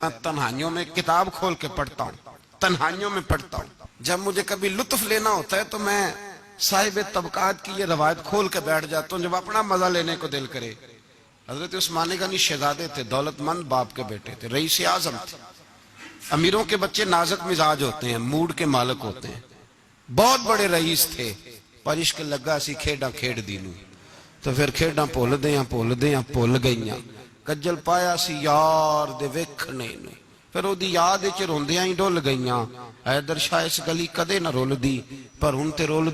मैं तन्हाइयों में किताब खोल के पढ़ता हूँ, तन्हाइयों में पढ़ता हूँ। जब मुझे कभी लुत्फ लेना होता है तो मैं साहिब तबकात की ये रवायत खोल के बैठ जाता हूँ जब अपना मजा लेने को दिल करे। हजरत उस्मान गनी शहजादे थे, दौलतमंद बाप के बेटे थे, रईस आजम थे। अमीरों के बच्चे नाजुक मिजाज होते हैं, मूड के मालिक होते हैं। बहुत बड़े रईस थे, पर इश्क लगा सी खेड़ा खेड़ दी नूं, तो फिर खेड़ा भुल गईयां। कज्जल पाया सी यार दे वेखणे नूं, फिर ओदी याद विच रोंदियां ही डुल गईयां। हैदर शाह इस गली कदे ना रुलदी, पर हुण ते रुल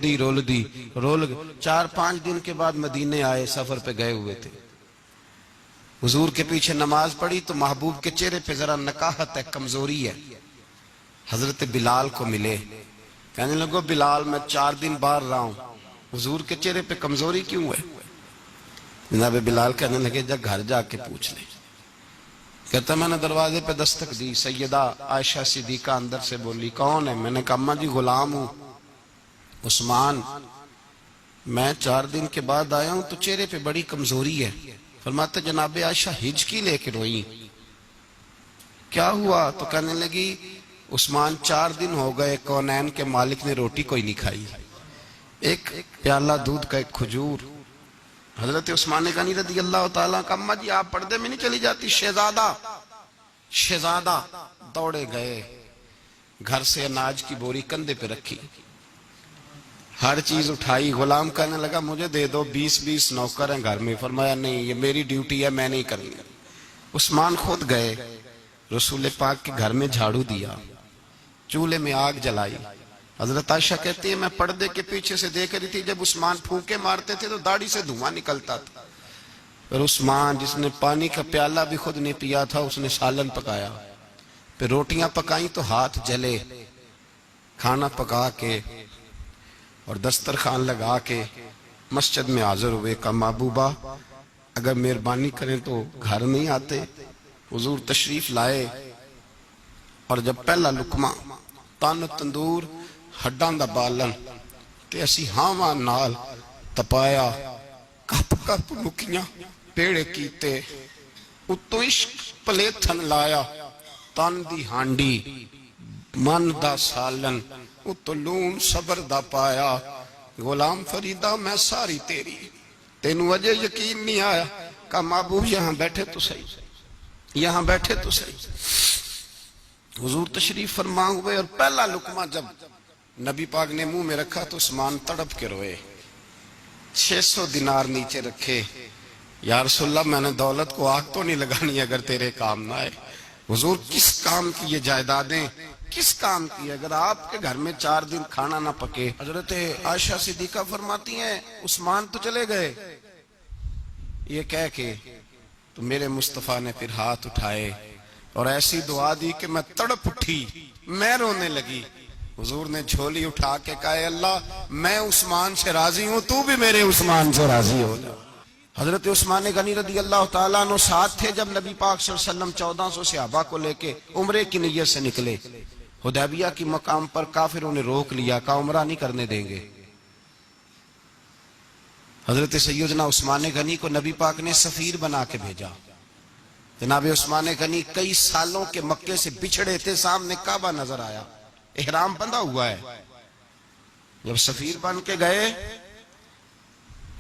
4-5 दिन के बाद मदीने आए, सफर पे गए हुए थे। हुजूर के पीछे नमाज पढ़ी तो महबूब के चेहरे पे जरा नकाहत है, कमजोरी है। हजरत बिलाल को मिले, कहने लगो बिलाल मैं 4 दिन बाहर रहा हूं, हुजूर के चेहरे पे कमजोरी क्यों है? जनाब बिलाल कहने लगे जा घर जाके पूछ ले। कहता मैंने दरवाजे पे दस्तक दी, सैयदा आयशा सिद्दीका अंदर से बोली कौन है? मैंने कहा अम्मा जी गुलाम हूं उस्मान, मैं 4 दिन के बाद आया हूं तो चेहरे पे बड़ी कमजोरी है। फरमाते जनाब आयशा हिचकी लेके रोई, क्या हुआ? तो कहने लगी उस्मान 4 दिन हो गए कौनैन के मालिक ने रोटी कोई नहीं खाई, एक प्याला दूध का एक खजूर। हजरत उस्मान गनी रज़ी अल्लाह ताला का अम्मा जी आप पर्दे में नहीं चली जाती? शहजादा दौड़े गए, घर से अनाज की बोरी कंधे पे रखी, हर चीज उठाई। गुलाम कहने लगा मुझे दे दो, 20-20 नौकर हैं घर में। फरमाया नहीं ये मेरी ड्यूटी है, मैं नहीं करूंगी। उस्मान खुद गए, रसूल पाक के घर में झाड़ू दिया, चूल्हे में आग जलाई। हजरत आयशा कहती है मैं पर्दे के पीछे से देख रही थी, जब उस्मान फूंके मारते थे तो दाढ़ी से धुआं निकलता था। फिर उस्मान जिसने पानी का प्याला भी खुद नहीं पिया था, उसने सालन पकाया, फिर रोटियां पकाई तो हाथ जले। खाना पका के और दस्तरखान लगा के मस्जिद में हाजिर हुए। कहा महबूबा अगर मेहरबानी करें तो घर नहीं आते? हुजूर तशरीफ लाए और जब पहला लुकमा तन तंदूर हड्डां दा बालन ते असी हावां नाल तपाया, कप कप मुकियां पेड़े कीते, उत्तों इश्क भलेथन लाया, तन दी हांडी मन दा सालन, उत्तों लून सबर दा पाया। गुलाम फरीदा मैं सारी तेरी, तेनू अजे यकीन नहीं आया? का महबूब यहाँ बैठे तो सही, यहाँ बैठे तो सही। हुजूर तशरीफ फरमा हुए और पहला लुकमा जब नबी पाक ने मुंह में रखा तो उस्मान तड़प के रोए। 600 दिनार नीचे रखे, या रसूलल्लाह मैंने दौलत को आग तो नहीं लगानी अगर तेरे काम ना आए। हुजूर किस काम की ये जायदादें, किस काम की? अगर आपके घर में 4 दिन खाना ना पके। हजरत आयशा सिद्दीका फरमाती हैं उस्मान तो चले गए, ये कह के तो मेरे मुस्तफा ने फिर हाथ उठाए और ऐसी दुआ दी कि मैं तड़प उठी, मैं रोने लगी। हुजूर ने झोली उठा के कहा अल्लाह मैं उस्मान से राजी हूं, तू भी मेरे उस्मान से राजी हो जा। हजरत उस्मान गनी रज़ी अल्लाह ताला अन्हु साथ थे जब नबी पाक सल्लल्लाहु अलैहि वसल्लम 1400 सहाबा को लेके उम्रे की नियत से निकले। हुदैबिया की मकाम पर काफिरों ने रोक लिया, कहा उम्रा नहीं करने देंगे। हजरत सैयदना उस्मान गनी को नबी पाक ने सफीर बना के भेजा। जनाब उस्मान गनी कई सालों के मक्के से बिछड़े थे, सामने काबा नजर आया, इहराम बंधा हुआ है। जब सफीर बन के गए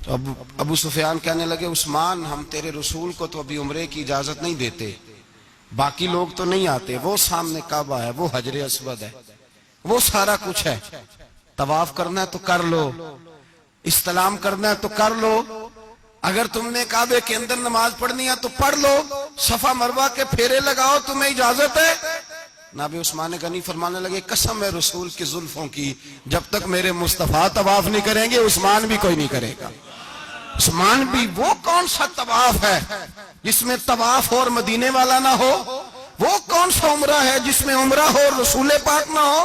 तो अबू सुफियान कहने लगे उस्मान हम तेरे रसूल को तो अभी उम्रे की इजाजत नहीं देते, बाकी लोग तो नहीं आते, वो सामने काबा है, वो हजरे अस्वद है, वो सारा कुछ है, तवाफ करना है तो कर लो, इस्तलाम करना है तो कर लो, अगर तुमने काबे के अंदर नमाज पढ़नी है तो पढ़ लो, सफा मरवा के फेरे लगाओ, तुम्हें इजाजत है। नाबी उस्मान गनी फरमाने लगे कसम है रसूल की जुल्फों की, जब तक मेरे मुस्तफा तवाफ नहीं करेंगे उस्मान भी कोई नहीं करेगा। उस्मान भी वो कौन सा तवाफ है जिसमें तवाफ और मदीने वाला ना हो? वो कौन सा उम्रा है जिसमें उम्रा हो और रसूल पाक ना हो?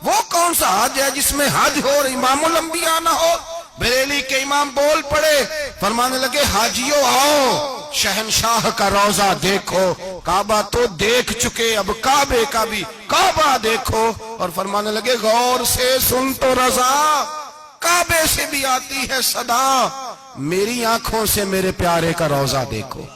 वो कौन सा हज है जिसमें हज हो और इमामुल अंबिया ना हो? बरेली के इमाम बोल पड़े, फरमाने लगे हाजियों आओ शहनशाह का रोजा देखो, काबा तो देख चुके अब काबे का भी काबा देखो। और फरमाने लगे गौर से सुन तो रजा, काबे से भी आती है सदा, मेरी आंखों से मेरे प्यारे का रोजा देखो।